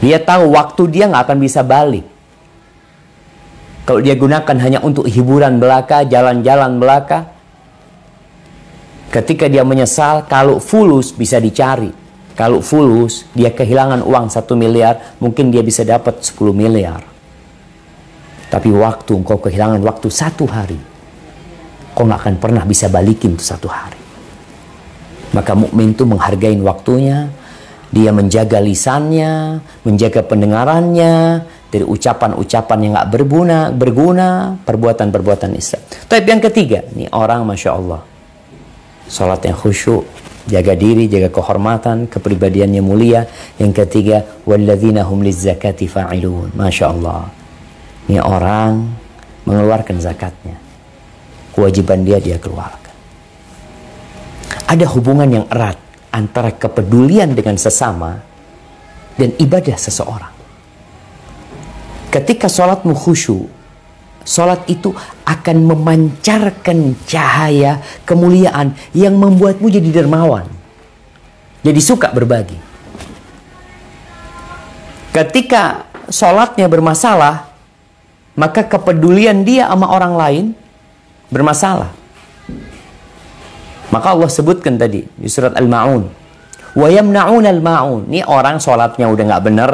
Dia tahu waktu dia nggak akan bisa balik. Kalau dia gunakan hanya untuk hiburan belaka, jalan-jalan belaka, ketika dia menyesal, kalau fulus bisa dicari. Kalau fulus, dia kehilangan uang 1 miliar, mungkin dia bisa dapat 10 miliar. Tapi waktu engkau kehilangan waktu 1 hari, kau nggak akan pernah bisa balikin tuh 1 hari. Maka mukmin itu menghargai waktunya, dia menjaga lisannya, menjaga pendengarannya dari ucapan-ucapan yang nggak berguna, perbuatan-perbuatan Islam. Tapi yang ketiga, ini orang Masya Allah, salat yang khusyuk, jaga diri, jaga kehormatan, kepribadiannya mulia. Yang ketiga, walladzina hum lizzakati fa'ilun. Masya Allah, ini orang mengeluarkan zakatnya, kewajiban dia keluarkan. Ada hubungan yang erat antara kepedulian dengan sesama dan ibadah seseorang. Ketika sholatmu khusyuk, sholat itu akan memancarkan cahaya kemuliaan yang membuatmu jadi dermawan, jadi suka berbagi. Ketika sholatnya bermasalah, maka kepedulian dia sama orang lain bermasalah. Maka Allah sebutkan tadi di surat Al-Ma'un, wa yamna'un al-ma'un. Ini orang sholatnya udah nggak benar,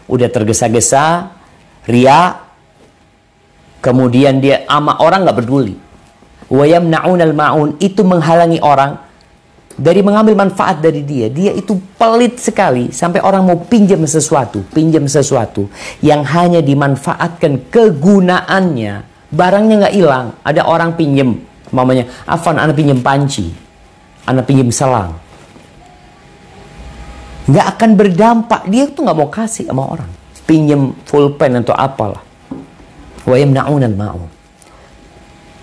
udah tergesa-gesa, ria, kemudian dia sama orang nggak peduli. Wa yamna'un al-ma'un, itu menghalangi orang dari mengambil manfaat dari dia. Dia itu pelit sekali sampai orang mau pinjam sesuatu yang hanya dimanfaatkan kegunaannya, barangnya nggak hilang. Ada orang pinjam, mamanya, Afan, anak pinjam panci, anak pinjam selang, nggak akan berdampak. Dia tuh nggak mau kasih sama orang, pinjam pulpen atau apalah. Wa yamna'un al-ma'un.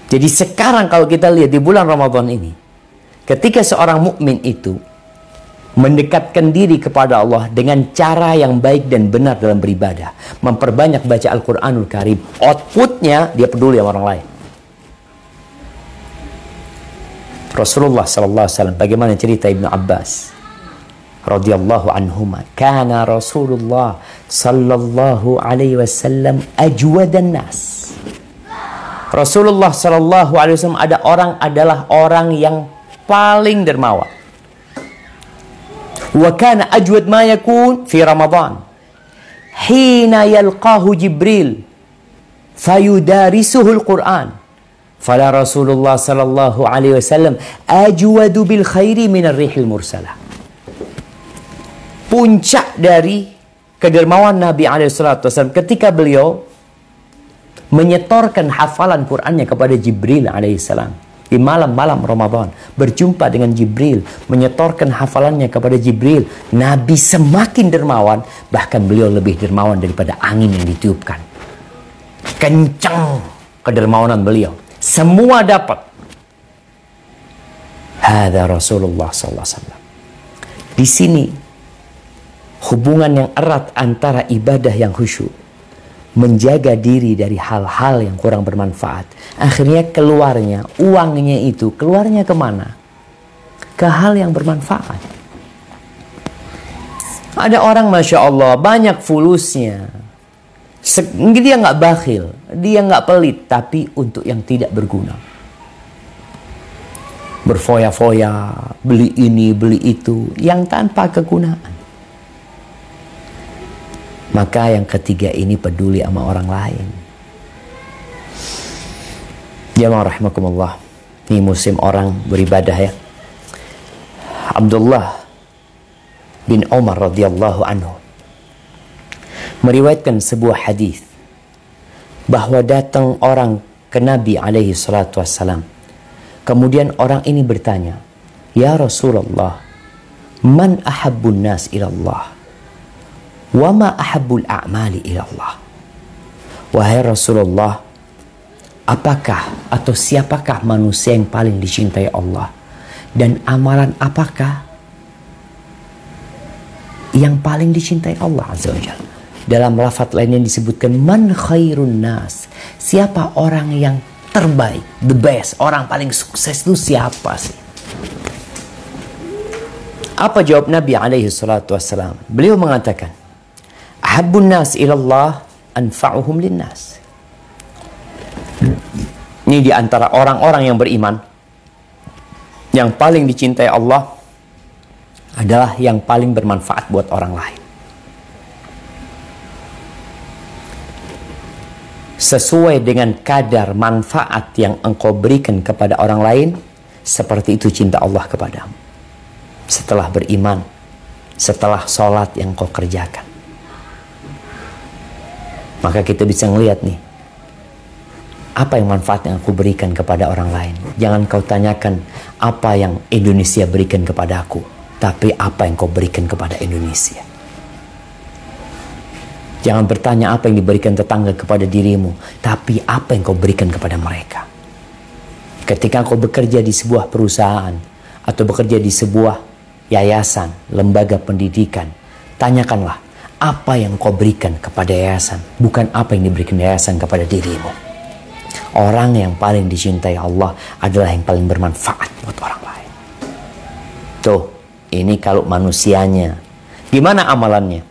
Jadi sekarang kalau kita lihat di bulan Ramadan ini, ketika seorang mukmin itu mendekatkan diri kepada Allah dengan cara yang baik dan benar dalam beribadah, memperbanyak baca Al-Quranul Karim, outputnya dia peduli sama orang lain. Rasulullah SAW, bagaimana cerita Ibnu Abbas radhiyallahu anhuma, kana Rasulullah sallallahu alaihi wasallam ajwadan nas. Rasulullah sallallahu alaihi wasallam adalah orang yang paling dermawan. Wa kana ajwad ma yakun fi Ramadan hina yalqahu Jibril fayudarisuhu al-Quran. Fala Rasulullah sallallahu alaihi wasallam ajwadu bil khairi min ar-rihil mursalah. Puncak dari kedermawan Nabi alaihi salatu wasallam ketika beliau menyetorkan hafalan Qur'annya kepada Jibril alaihi salam. Di malam-malam Ramadan berjumpa dengan Jibril, menyetorkan hafalannya kepada Jibril. Nabi semakin dermawan, bahkan beliau lebih dermawan daripada angin yang ditiupkan. Kencang kedermawanan beliau, semua dapat. Hadza Rasulullah sallallahu alaihi wasallam. Di sini hubungan yang erat antara ibadah yang khusyuk, menjaga diri dari hal-hal yang kurang bermanfaat. Akhirnya keluarnya, uangnya itu keluarnya kemana? Ke hal yang bermanfaat. Ada orang Masya Allah banyak fulusnya. Dia nggak bakhil, dia nggak pelit, tapi untuk yang tidak berguna. Berfoya-foya, beli ini, beli itu, yang tanpa kegunaan. Maka yang ketiga ini peduli sama orang lain. Jamaah rahimakumullah, ini musim orang beribadah ya. Abdullah bin Umar radhiyallahu anhu meriwayatkan sebuah hadis bahwa datang orang ke Nabi alaihi salatu wassalam. Kemudian orang ini bertanya, "Ya Rasulullah, man ahabbun nas ila Allah? Wa ma ahabbul a'mali ila Allah?" Wahai Rasulullah, apakah atau siapakah manusia yang paling dicintai Allah? Dan amalan apakah yang paling dicintai Allah Azza wa Jalla? Dalam lafaz lainnya disebutkan man khairun nas. Siapa orang yang terbaik, the best, orang paling sukses itu siapa sih? Apa jawab Nabi alaihi salatu wassalam? Beliau mengatakan, Ahabbun nas ilallah anfa'uhum linnas. Ini di antara orang-orang yang beriman, yang paling dicintai Allah adalah yang paling bermanfaat buat orang lain. Sesuai dengan kadar manfaat yang engkau berikan kepada orang lain, seperti itu cinta Allah kepadamu. Setelah beriman, setelah sholat yang kau kerjakan, maka kita bisa ngelihat nih, apa yang manfaat yang aku berikan kepada orang lain. Jangan kau tanyakan apa yang Indonesia berikan kepada aku, tapi apa yang kau berikan kepada Indonesia. Jangan bertanya apa yang diberikan tetangga kepada dirimu, tapi apa yang kau berikan kepada mereka. Ketika kau bekerja di sebuah perusahaan atau bekerja di sebuah yayasan, lembaga pendidikan, tanyakanlah apa yang kau berikan kepada yayasan, bukan apa yang diberikan yayasan kepada dirimu. Orang yang paling dicintai Allah adalah yang paling bermanfaat buat orang lain. Tuh, ini kalau manusianya. Gimana amalannya?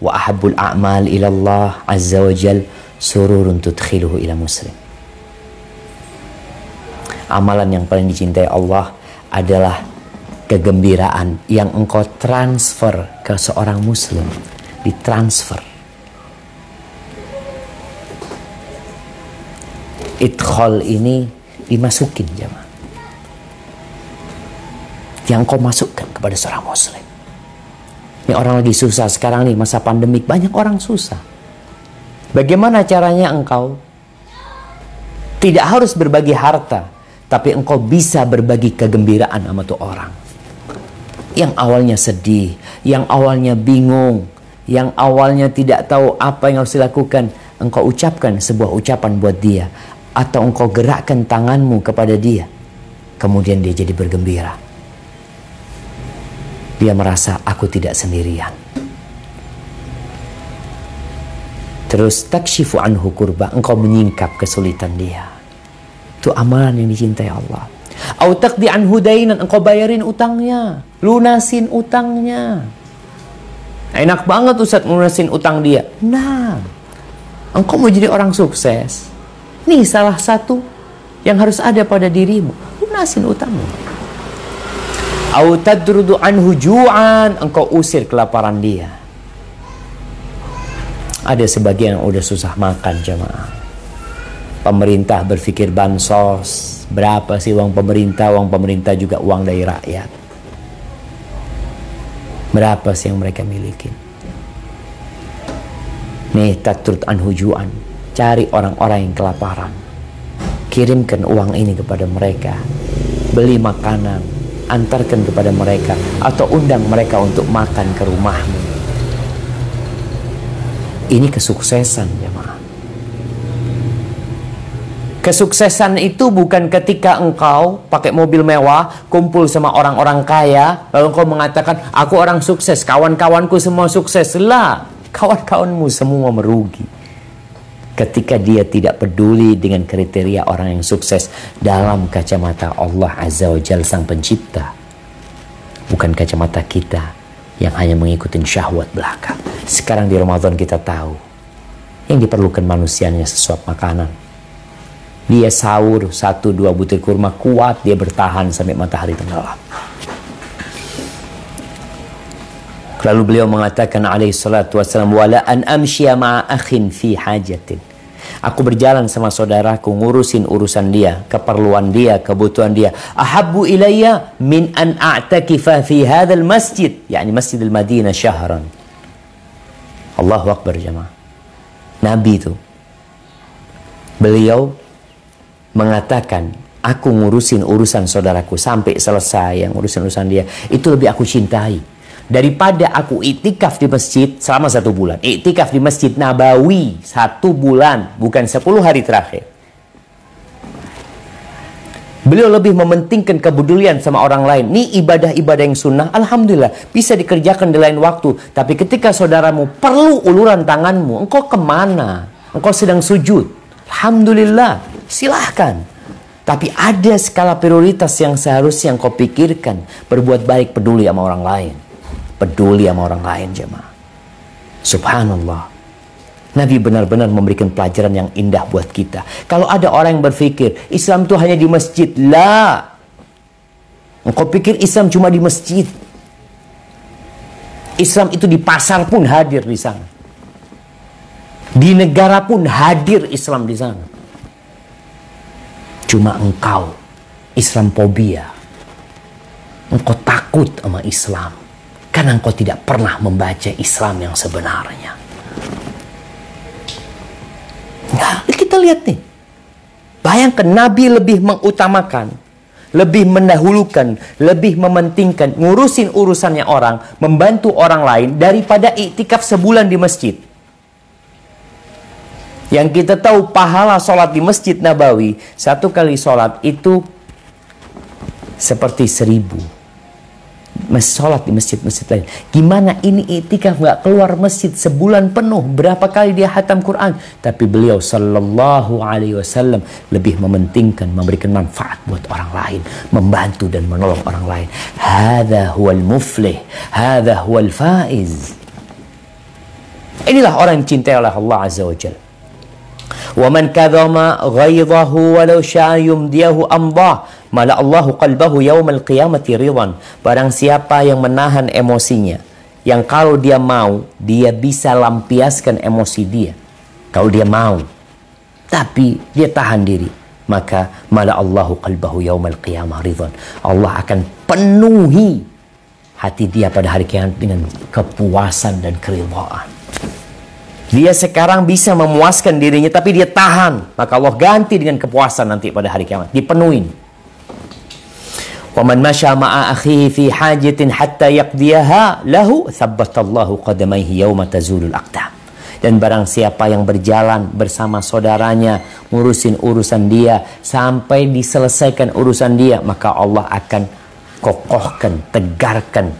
Wa ahabbul a'mal ilallah azza wa jal sururun tudkhiluhu ila muslim. Amalan yang paling dicintai Allah adalah kegembiraan yang engkau transfer ke seorang muslim. Ditransfer. Idkhal ini dimasukin jemaah. Yang kau masukkan kepada seorang muslim. Ini orang lagi susah sekarang nih, masa pandemik, banyak orang susah. Bagaimana caranya engkau tidak harus berbagi harta, tapi engkau bisa berbagi kegembiraan sama tuh orang. Yang awalnya sedih, yang awalnya bingung, yang awalnya tidak tahu apa yang harus dilakukan, engkau ucapkan sebuah ucapan buat dia. Atau engkau gerakkan tanganmu kepada dia, kemudian dia jadi bergembira. Dia merasa aku tidak sendirian. Terus takshifu anhu kurba, engkau menyingkap kesulitan dia. Itu amalan yang dicintai Allah. Au taqdi anhu dainan, engkau bayarin utangnya, lunasin utangnya. Enak banget Ustaz lunasin utang dia. Nah, engkau mau jadi orang sukses, ini salah satu yang harus ada pada dirimu. Lunasin utangmu. Au tadrudu anhu ju'an, engkau usir kelaparan dia. Ada sebagian yang udah susah makan jemaah. Pemerintah berpikir bansos. Berapa sih uang pemerintah? Uang pemerintah juga uang dari rakyat. Berapa sih yang mereka miliki? Nih, tadrud anhu ju'an. Cari orang-orang yang kelaparan, kirimkan uang ini kepada mereka, beli makanan, antarkan kepada mereka, atau undang mereka untuk makan ke rumahmu. Ini kesuksesan jemaah. Kesuksesan itu bukan ketika engkau pakai mobil mewah, kumpul sama orang-orang kaya, lalu engkau mengatakan aku orang sukses, kawan-kawanku semua sukses. Lah, kawan-kawanmu semua merugi ketika dia tidak peduli dengan kriteria orang yang sukses dalam kacamata Allah Azza wa Jalla Sang Pencipta, bukan kacamata kita yang hanya mengikuti syahwat belaka. Sekarang di Ramadan kita tahu yang diperlukan manusianya sesuap makanan. Dia sahur 1-2 butir kurma kuat, dia bertahan sampai matahari tenggelam. Lalu beliau mengatakan alaihi salatu wassalam, wala an amshiya ma'a akhin fi hajatin. Aku berjalan sama saudaraku, ngurusin urusan dia, keperluan dia, kebutuhan dia. Ahabbu ilayya min an a'takifa fi hadzal masjid, yakni Masjidil Madinah syahran. Allahu Akbar jemaah. Nabi itu, beliau mengatakan, aku ngurusin urusan saudaraku sampai selesai, yang urusan urusan dia itu lebih aku cintai daripada aku iktikaf di masjid selama 1 bulan. Iktikaf di Masjid Nabawi 1 bulan, bukan 10 hari terakhir. Beliau lebih mementingkan kepedulian sama orang lain. Ini ibadah-ibadah yang sunnah, alhamdulillah bisa dikerjakan di lain waktu. Tapi ketika saudaramu perlu uluran tanganmu, engkau kemana? Engkau sedang sujud, alhamdulillah, silahkan. Tapi ada skala prioritas yang seharusnya engkau pikirkan. Berbuat baik, peduli sama orang lain. Peduli sama orang lain jemaah. Subhanallah. Nabi benar-benar memberikan pelajaran yang indah buat kita. Kalau ada orang yang berpikir Islam itu hanya di masjid, lah. Engkau pikir Islam cuma di masjid? Islam itu di pasar pun hadir di sana. Di negara pun hadir Islam di sana. Cuma engkau Islamfobia. Engkau takut sama Islam karena engkau tidak pernah membaca Islam yang sebenarnya. Nah, kita lihat nih. Bayangkan Nabi lebih mengutamakan, lebih mendahulukan, lebih mementingkan ngurusin urusannya orang, membantu orang lain daripada iktikaf sebulan di masjid. Yang kita tahu pahala sholat di Masjid Nabawi, satu kali sholat itu seperti 1000 sholat di masjid-masjid lain. Gimana ini iktikaf nggak keluar masjid sebulan penuh? Berapa kali dia khatam Quran? Tapi beliau sallallahu alaihi wasallam lebih mementingkan memberikan manfaat buat orang lain, membantu dan menolong orang lain. Hadza huwal muflih, hadza huwal faiz. Inilah orang yang cintai oleh Allah Azza wa Jalla. وَمَنْ كَذَمَ غَيْظَهُ وَلَوْ شَاءَ يُمْدِيَهُ أَمْضَاهُ مَلَأَ اللَّهُ قَلْبَهُ يَوْمَ الْقِيَامَةِ رِضًا. Barang siapa yang menahan emosinya, yang kalau dia mau, dia bisa lampiaskan emosi dia. Kalau dia mau, tapi dia tahan diri, maka مَلَأَ اللَّهُ قَلْبَهُ يَوْمَ الْقِيَامَةِ رِضًا. Allah akan penuhi hati dia pada hari kiamat dengan kepuasan dan keridhaan. Dia sekarang bisa memuaskan dirinya, tapi dia tahan. Maka Allah ganti dengan kepuasan nanti pada hari kiamat. Dipenuhin. وَمَنْ مَشَى مَعَ أَخِيهِ فِي حَاجَةٍ حَتَّى يَقْضِيَهَا لَهُ ثَبَّتَ اللَّهُ قَدَمَيْهِ يَوْمَ تَزُولُ الْأَقْدَامُ. Dan barang siapa yang berjalan bersama saudaranya, ngurusin urusan dia, sampai diselesaikan urusan dia, maka Allah akan kokohkan, tegarkan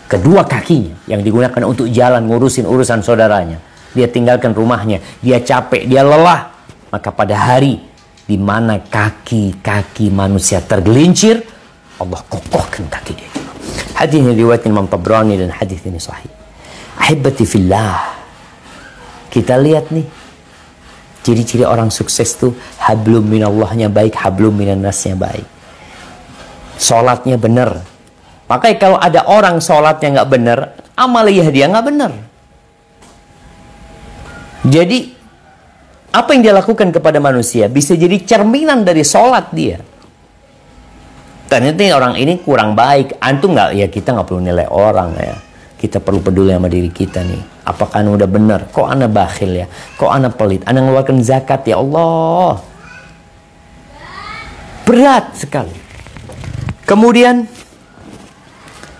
kedua kakinya yang digunakan untuk jalan ngurusin urusan saudaranya. Dia tinggalkan rumahnya, dia capek, dia lelah. Maka pada hari di mana kaki-kaki manusia tergelincir, Allah kokohkan kaki dia. Hadis ini diriwayatkan Imam Tabrani dan hadis ini sahih. Ahibati fillah. Kita lihat nih, ciri-ciri orang sukses tuh hablum minallahnya baik, hablum minannasnya baik. Sholatnya benar. Makanya kalau ada orang sholatnya nggak benar, amaliyah dia nggak benar. Jadi, apa yang dia lakukan kepada manusia bisa jadi cerminan dari sholat dia. Ternyata orang ini kurang baik. Antum nggak? Ya kita nggak perlu nilai orang ya. Kita perlu peduli sama diri kita nih. Apakah anda udah benar? Kok anda bakhil ya? Kok anda pelit? Anda ngeluarkan zakat ya Allah. Berat sekali. Kemudian,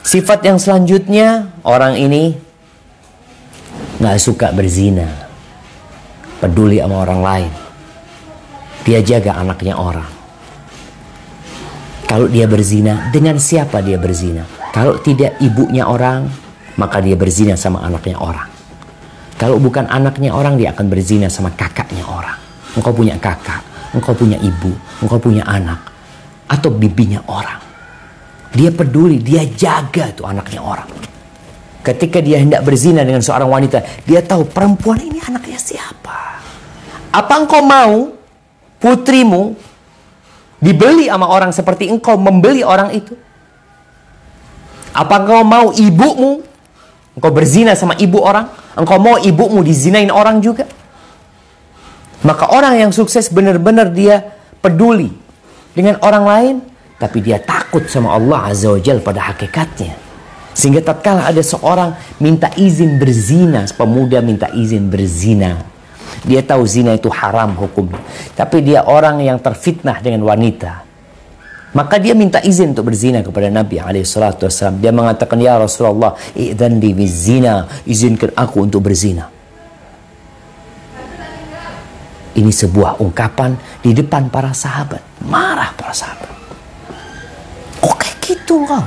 sifat yang selanjutnya, orang ini nggak suka berzina. Peduli sama orang lain. Dia jaga anaknya orang. Kalau dia berzina, dengan siapa dia berzina? Kalau tidak ibunya orang, maka dia berzina sama anaknya orang. Kalau bukan anaknya orang, dia akan berzina sama kakaknya orang. Engkau punya kakak, engkau punya ibu, engkau punya anak, atau bibinya orang. Dia peduli, dia jaga tuh anaknya orang. Ketika dia hendak berzina dengan seorang wanita, dia tahu perempuan ini anaknya siapa. Apa engkau mau putrimu dibeli sama orang seperti engkau membeli orang itu? Apa engkau mau ibumu, engkau berzina sama ibu orang, engkau mau ibumu dizinain orang juga? Maka orang yang sukses benar-benar dia peduli dengan orang lain, tapi dia takut sama Allah Azza wa Jalla pada hakikatnya. Sehingga tatkala ada seorang minta izin berzina, pemuda minta izin berzina, dia tahu zina itu haram hukumnya, tapi dia orang yang terfitnah dengan wanita, maka dia minta izin untuk berzina kepada Nabi SAW. Dia mengatakan, ya Rasulullah, idzan li bizina, izinkan aku untuk berzina. Ini sebuah ungkapan di depan para sahabat. Marah para sahabat. Kok kayak gitu kau?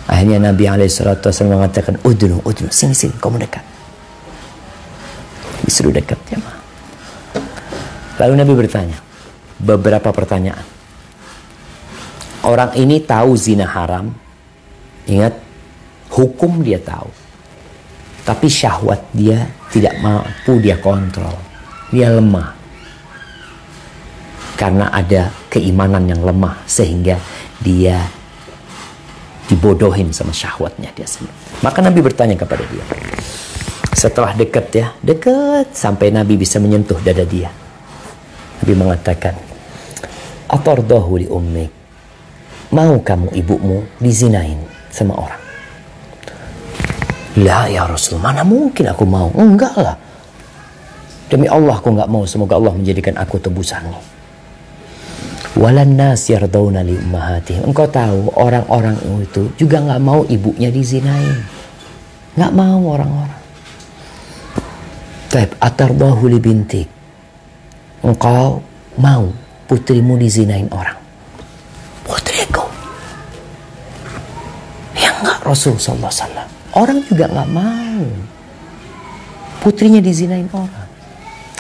Akhirnya Nabi SAW mengatakan, udnu, sini, kau mendekat. Disuruh dekat ya ma. Lalu Nabi bertanya, beberapa pertanyaan. Orang ini tahu zina haram. Ingat, Hukum dia tahu. Tapi syahwat dia tidak mampu dia kontrol. Dia lemah. Karena ada keimanan yang lemah sehingga dia dibodohin sama syahwatnya dia sendiri. Maka Nabi bertanya kepada dia. Setelah dekat sampai Nabi bisa menyentuh dada dia. Nabi mengatakan, "Atardahu li ummik." Mau kamu ibumu dizinain sama orang? "La ya Rasul, mana mungkin aku mau." "Enggak lah. Demi Allah aku enggak mau. Semoga Allah menjadikan aku tebusanmu." "Walan nas yardawna li ummahatihim." Engkau tahu orang-orang itu juga enggak mau ibunya dizinain. Enggak mau orang-orang. "Taib atardahu li bintik." Engkau mau putrimu dizinain orang? "Putriku." "Ya enggak Rasul sallallahu alaihi wasallam." Orang juga enggak mau putrinya dizinain orang.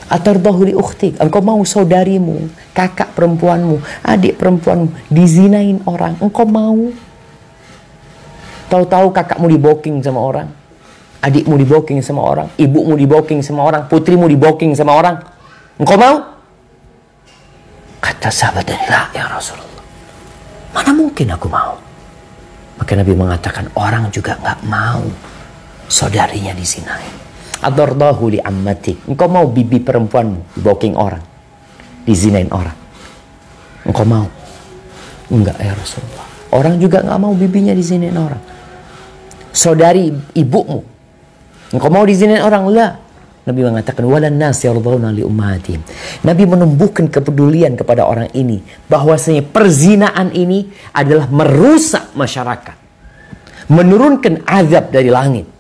"Atardahu li ukhtik." Engkau mau saudarimu, kakak perempuanmu, adik perempuanmu dizinain orang? Engkau mau? Tahu-tahu kakakmu diboking sama orang, adikmu diboking sama orang, ibumu diboking sama orang, putrimu diboking sama orang. Engkau mau? Kata sahabat, "La ya Rasulullah, mana mungkin aku mau." Maka Nabi mengatakan, orang juga nggak mau saudarinya dizinain. "Adardahu li ammatik." Engkau mau bibi perempuanmu diboking orang, dizinain orang? Engkau mau? Enggak ya Rasulullah. Orang juga nggak mau bibinya dizinain orang. Saudari ibumu, engkau mau dizinain orang? La. Nabi mengatakan, "Walan nas yardawna li ummahatihim." Nabi menumbuhkan kepedulian kepada orang ini, bahwasanya perzinaan ini adalah merusak masyarakat, menurunkan azab dari langit,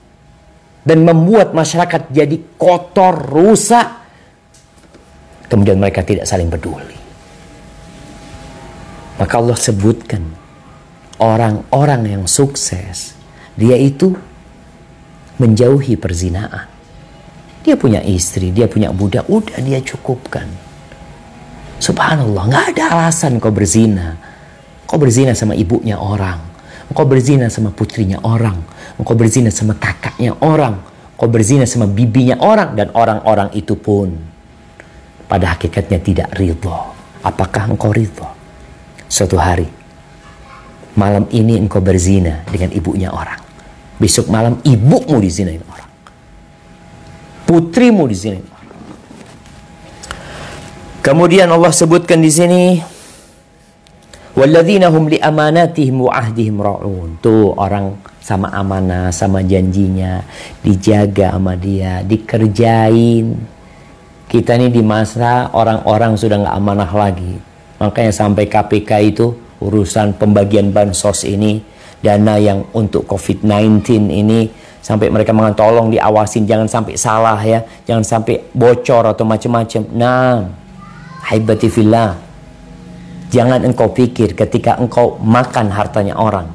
dan membuat masyarakat jadi kotor, rusak. Kemudian mereka tidak saling peduli. Maka Allah sebutkan orang-orang yang sukses, dia itu menjauhi perzinaan. Dia punya istri, dia punya budak, udah dia cukupkan. Subhanallah, nggak ada alasan kau berzina. Kau berzina sama ibunya orang, kau berzina sama putrinya orang, kau berzina sama kakaknya orang, kau berzina sama bibinya orang, dan orang-orang itu pun pada hakikatnya tidak ridho. Apakah engkau ridho? Suatu hari, malam ini engkau berzina dengan ibunya orang, besok malam ibumu dizinain orang, putrimu dizinain orang. Kemudian Allah sebutkan di sini, walladzina hum li amanatihim wa ahdihim ra'un. Tuh orang sama amanah, sama janjinya, dijaga sama dia, dikerjain. Kita ini di masa orang-orang sudah nggak amanah lagi. Makanya sampai KPK itu urusan pembagian bansos ini, dana yang untuk COVID-19 ini, sampai mereka mengatakan tolong diawasin, jangan sampai salah ya, jangan sampai bocor atau macam-macam. Nah, haibati fillah, jangan engkau pikir ketika engkau makan hartanya orang,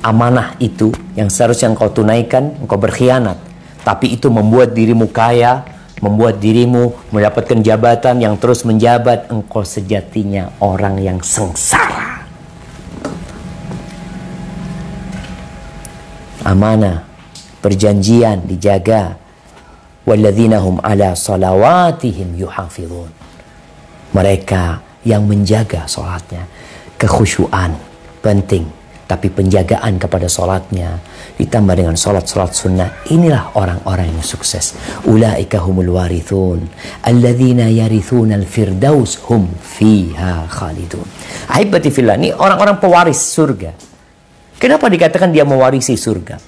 amanah itu yang seharusnya engkau tunaikan, engkau berkhianat. Tapi itu membuat dirimu kaya, membuat dirimu mendapatkan jabatan yang terus menjabat. Engkau sejatinya orang yang sengsara. Amanah, perjanjian dijaga. Walladzina hum ala salawatihim yuhafizun. Mereka yang menjaga salatnya. Kekhusyuan penting, tapi penjagaan kepada salatnya ditambah dengan salat-salat sunnah. Inilah orang-orang yang sukses. Ulaika humul warithun alladzina yarithuna al-firdaus hum fiha khalidun. Ahibati fillah, ini orang-orang pewaris surga. Kenapa dikatakan dia mewarisi surga?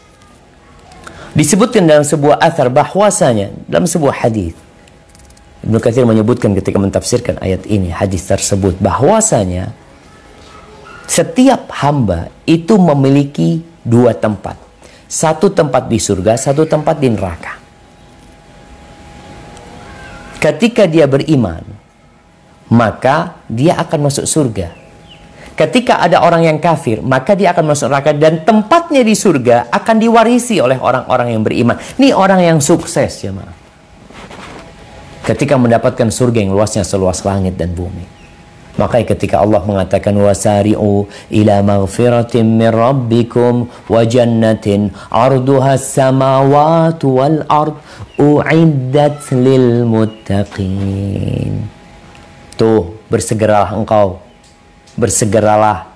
Disebutkan dalam sebuah athar bahwasanya dalam sebuah hadis, Ibnu Katsir menyebutkan ketika mentafsirkan ayat ini, hadis tersebut, bahwasanya setiap hamba itu memiliki dua tempat. Satu tempat di surga, satu tempat di neraka. Ketika dia beriman, maka dia akan masuk surga. Ketika ada orang yang kafir, maka dia akan masuk neraka, dan tempatnya di surga akan diwarisi oleh orang-orang yang beriman. Ini orang yang sukses, jemaah. Ketika mendapatkan surga yang luasnya seluas langit dan bumi. Makanya ketika Allah mengatakan wasari'u ila maghfiratin min rabbikum wa jannatin 'arduha as-samawati wal ard u'iddat lil muttaqin. Tuh, bersegeralah engkau. Bersegeralah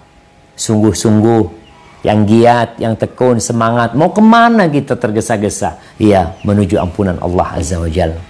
sungguh-sungguh, yang giat, yang tekun, semangat. Mau kemana kita tergesa-gesa? Iya, menuju ampunan Allah Azza wa Jalla.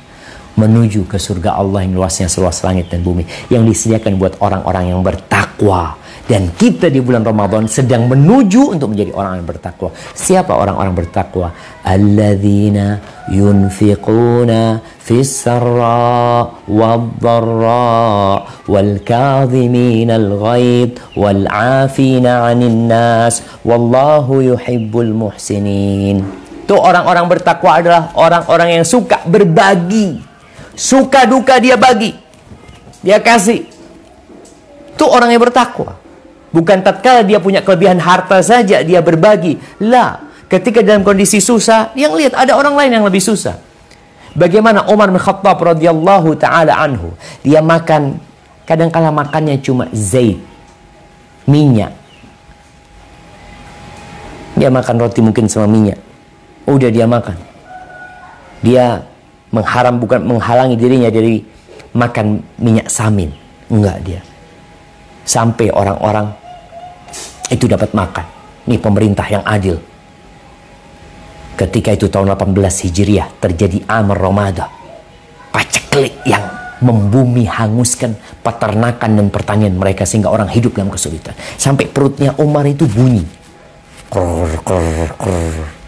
Menuju ke surga Allah yang luasnya seluas langit dan bumi, yang disediakan buat orang-orang yang bertakwa. Dan kita di bulan Ramadan sedang menuju untuk menjadi orang yang bertakwa. Siapa orang-orang bertakwa? Alladzina yunfiquna fis sarra wad-dharra wal kadhimina al-ghaidh wal 'afina 'anil nas wallahu yuhibbul muhsinin. Itu orang-orang bertakwa adalah orang-orang yang suka berbagi. Suka duka dia bagi, dia kasih. Itu orang yang bertakwa. Bukan tatkala dia punya kelebihan harta saja dia berbagi. Lah, ketika dalam kondisi susah, dia lihat ada orang lain yang lebih susah. Bagaimana Umar bin Khattab radhiyallahu taala anhu, dia makan, kadang-kala makannya cuma zait, minyak. Dia makan roti mungkin sama minyak. Udah dia makan. Dia bukan menghalangi dirinya dari makan minyak samin. Enggak dia. Sampai orang-orang itu dapat makan. Ini pemerintah yang adil. Ketika itu tahun 18 Hijriah terjadi Amr Ramadah. Paceklik yang membumi hanguskan peternakan dan pertanian mereka sehingga orang hidup dalam kesulitan. Sampai perutnya Umar itu bunyi. Krr, krr, krr.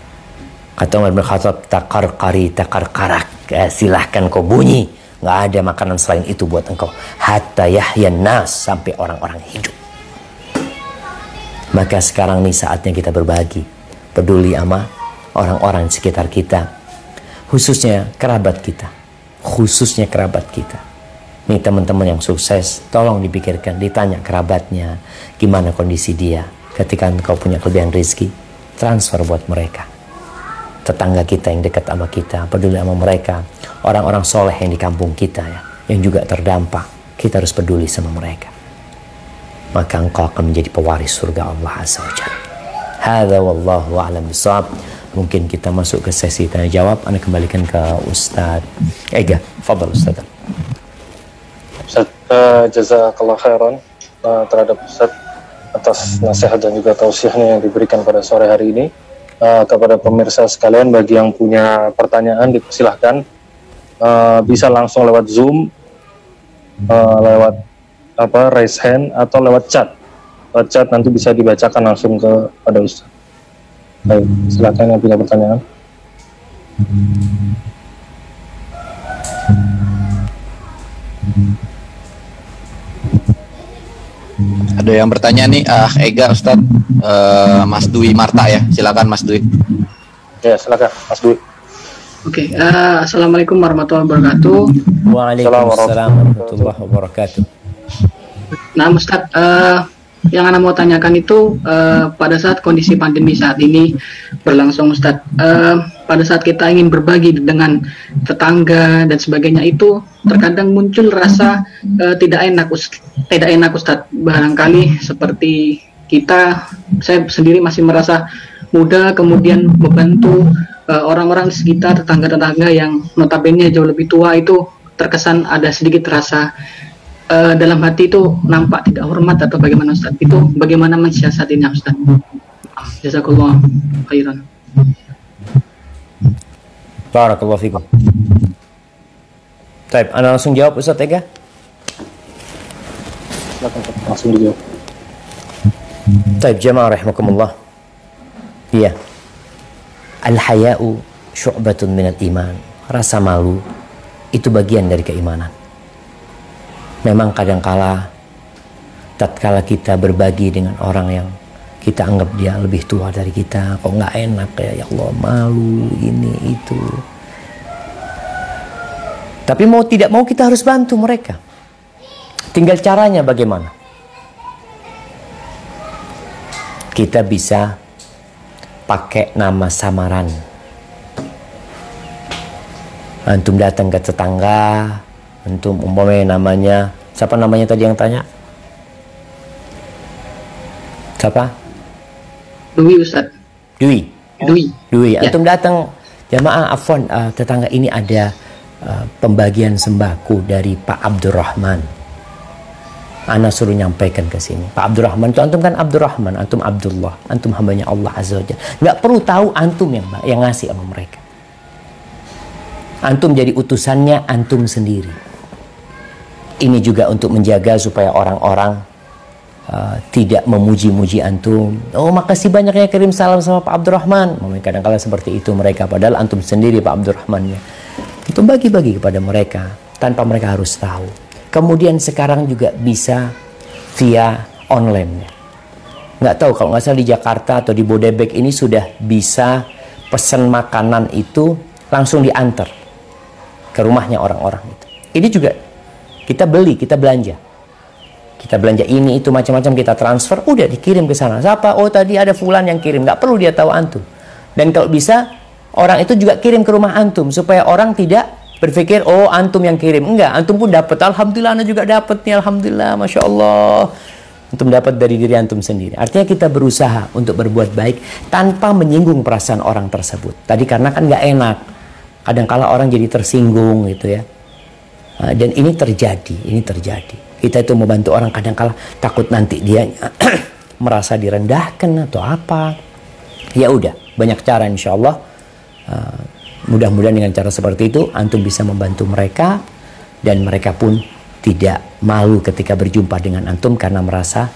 Kata Umar bin Khattab, takar-karak. Silahkan kau bunyi. Nggak ada makanan selain itu buat engkau. Hatta yahyan nas, sampai orang-orang hidup. Maka sekarang nih saatnya kita berbagi. Peduli sama orang-orang di sekitar kita. Khususnya kerabat kita. Nih teman-teman yang sukses, tolong dipikirkan, ditanya kerabatnya. Gimana kondisi dia. Ketika engkau punya kelebihan rezeki, transfer buat mereka. Tetangga kita yang dekat sama kita, peduli sama mereka. Orang-orang soleh yang di kampung kita ya, yang juga terdampak, kita harus peduli sama mereka. Maka engkau akan menjadi pewaris surga Allah Azza wa Jalla. Hadza wallahu a'lam bishawab. Mungkin kita masuk ke sesi tanya jawab. Anda kembalikan ke Ustaz Ega. Fadhal Ustaz. Ustaz, jazakallah khairan terhadap Ustaz atas nasihat dan juga tausiahnya yang diberikan pada sore hari ini. Kepada pemirsa sekalian, bagi yang punya pertanyaan dipersilahkan bisa langsung lewat Zoom, lewat raise hand atau lewat chat. Lewat chat nanti bisa dibacakan langsung kepada Ustaz. Baik, silakan yang punya pertanyaan. Ada yang bertanya nih, Ega Ustadz, Mas Dwi Marta ya, silakan Mas Dwi. Ya, silakan Mas Dwi. Oke, assalamualaikum warahmatullahi wabarakatuh. Waalaikumsalam warahmatullahi wabarakatuh. Nah, Ustadz, yang Anda mau tanyakan itu pada saat kondisi pandemi saat ini berlangsung, Ustadz, pada saat kita ingin berbagi dengan tetangga dan sebagainya itu terkadang muncul rasa tidak enak, Ustadz. Barangkali seperti saya sendiri masih merasa muda, kemudian membantu orang-orang di sekitar, tetangga-tetangga yang notabene jauh lebih tua itu terkesan ada sedikit rasa dalam hati itu nampak tidak hormat atau bagaimana, Ustaz? Itu bagaimana mensiasatinya, Ustaz? Jazakallah khairan. Barakallahu fikum. Baik, Anda langsung jawab Ustaz Ega. Langsung dijawab. Baik, jamaah rahimakumullah. Iya. Al-haya'u syu'batun minal iman. Rasa malu itu bagian dari keimanan. Memang kadangkala tatkala kita berbagi dengan orang yang kita anggap dia lebih tua dari kita, kok nggak enak ya Allah, malu ini itu. Tapi mau tidak mau kita harus bantu mereka. Tinggal caranya bagaimana. Kita bisa pakai nama samaran. Antum datang ke tetangga, antum umpamanya namanya, siapa namanya tadi yang tanya? Siapa? Dwi Ustaz. Dwi. Dwi. Ya. Antum datang, jamaah afwan, tetangga ini ada pembagian sembako dari Pak Abdurrahman. Ana suruh nyampaikan ke sini. Pak Abdurrahman itu antum kan Abdurrahman, antum Abdullah, antum hambanya Allah Azza wa Jalla. Nggak perlu tahu antum yang ngasih sama mereka. Antum jadi utusannya antum sendiri. Ini juga untuk menjaga supaya orang-orang tidak memuji-muji antum. Oh, makasih banyak ya kirim salam sama Pak Abdurrahman. Kadang-kala seperti itu mereka, padahal antum sendiri Pak Abdurrahmannya. Itu bagi-bagi kepada mereka tanpa mereka harus tahu. Kemudian sekarang juga bisa via online. Nggak tahu, kalau nggak salah di Jakarta atau di Bodebek ini sudah bisa pesan makanan itu langsung diantar ke rumahnya orang-orang itu. Ini juga kita beli, kita belanja. Kita belanja ini, itu, macam-macam kita transfer, udah dikirim ke sana. Siapa? Oh, tadi ada fulan yang kirim. Nggak perlu dia tahu antum. Dan kalau bisa, orang itu juga kirim ke rumah antum. Supaya orang tidak berpikir, oh antum yang kirim. Enggak, antum pun dapat. Alhamdulillah, ana juga dapat nih. Alhamdulillah, Masya Allah. Antum dapat dari diri antum sendiri. Artinya kita berusaha untuk berbuat baik tanpa menyinggung perasaan orang tersebut. Tadi karena kan nggak enak. Kadang-kala orang jadi tersinggung gitu ya. Dan ini terjadi. Kita itu membantu orang kadang-kala takut nanti dia merasa direndahkan atau apa. Ya udah, banyak cara insya Allah. Mudah-mudahan dengan cara seperti itu antum bisa membantu mereka dan mereka pun tidak malu ketika berjumpa dengan antum karena merasa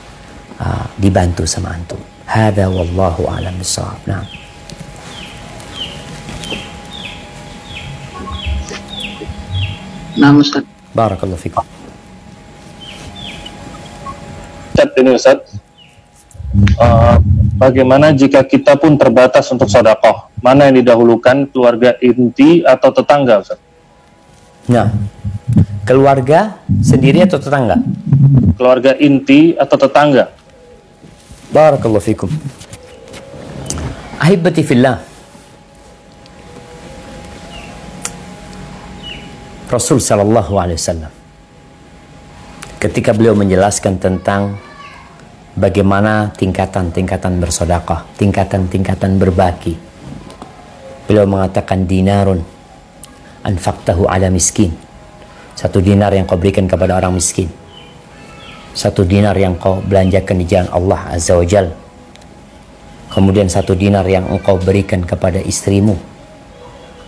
dibantu sama antum. Hada wallahu a'lam bishawab. Nah. Nah, Ustaz. Barakallahu fikum. Ini Ustaz, bagaimana jika kita pun terbatas untuk sedekah? Mana yang didahulukan, keluarga inti atau tetangga, Ustaz? Nah, keluarga sendiri atau tetangga? Keluarga inti atau tetangga? Barakallahu fikum. Ahibati fillah. Rasul sallallahu alaihi wasallam ketika beliau menjelaskan tentang bagaimana tingkatan-tingkatan bersedekah, tingkatan-tingkatan berbagi. Beliau mengatakan dinarun anfaqtahu ala miskin. 1 dinar yang kau berikan kepada orang miskin. 1 dinar yang kau belanjakan di jalan Allah Azza wa Jal. Kemudian 1 dinar yang engkau berikan kepada istrimu.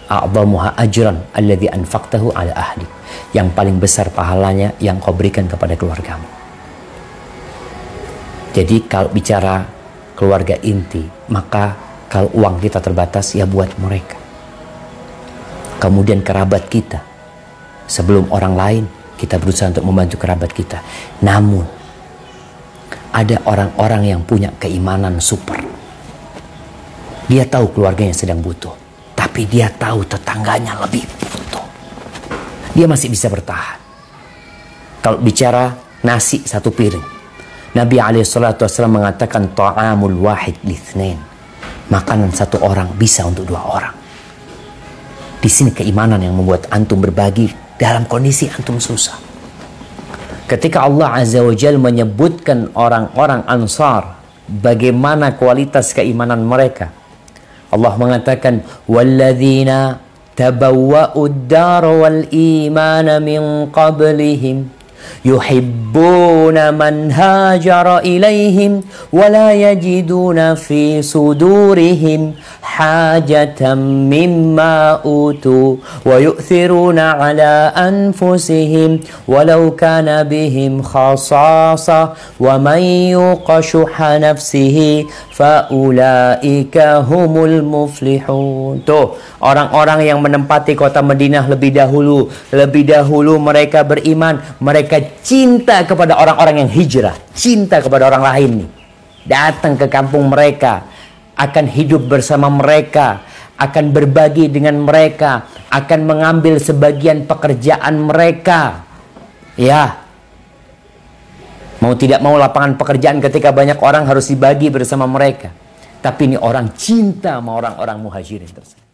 A'dhamuha ajran alladhi anfaqtahu ala ahli. Yang paling besar pahalanya yang kau berikan kepada keluargamu. Jadi kalau bicara keluarga inti, maka kalau uang kita terbatas ya buat mereka. Kemudian kerabat kita, sebelum orang lain kita berusaha untuk membantu kerabat kita. Namun ada orang-orang yang punya keimanan super. Dia tahu keluarganya sedang butuh, tapi dia tahu tetangganya lebih butuh. Dia masih bisa bertahan. Kalau bicara nasi 1 piring, Nabi SAW mengatakan ta'amul wahid lithnain. Makanan 1 orang bisa untuk 2 orang. Di sini keimanan yang membuat antum berbagi dalam kondisi antum susah. Ketika Allah Azza wa Jalla menyebutkan orang-orang Ansar, bagaimana kualitas keimanan mereka, Allah mengatakan walladzina tabawwa'ud dar wal imana min qablihim yuhibbuna man hajara ilaihim wa la yajiduna fi sudurihim hajatan mimma utu wa yu'thiruna ala anfusihim walau kana bihim khasasa wa man yuqa shuhha nafsihi faulaika humul muflihun. Tuh, orang-orang yang menempati kota Madinah lebih dahulu mereka beriman, mereka cinta kepada orang-orang yang hijrah, cinta kepada orang lain nih. Datang ke kampung mereka, akan hidup bersama mereka, akan berbagi dengan mereka, akan mengambil sebagian pekerjaan mereka. Ya, mau tidak mau lapangan pekerjaan ketika banyak orang harus dibagi bersama mereka. Tapi ini orang cinta sama orang-orang muhajirin tersebut.